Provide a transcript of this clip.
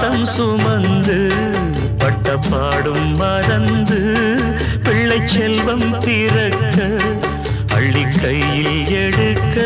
பாசம் சுமந்து பட்ட பாடும் மறந்து பிள்ளை செல்வம் பிறக்க அள்ளி கையில் எடுக்க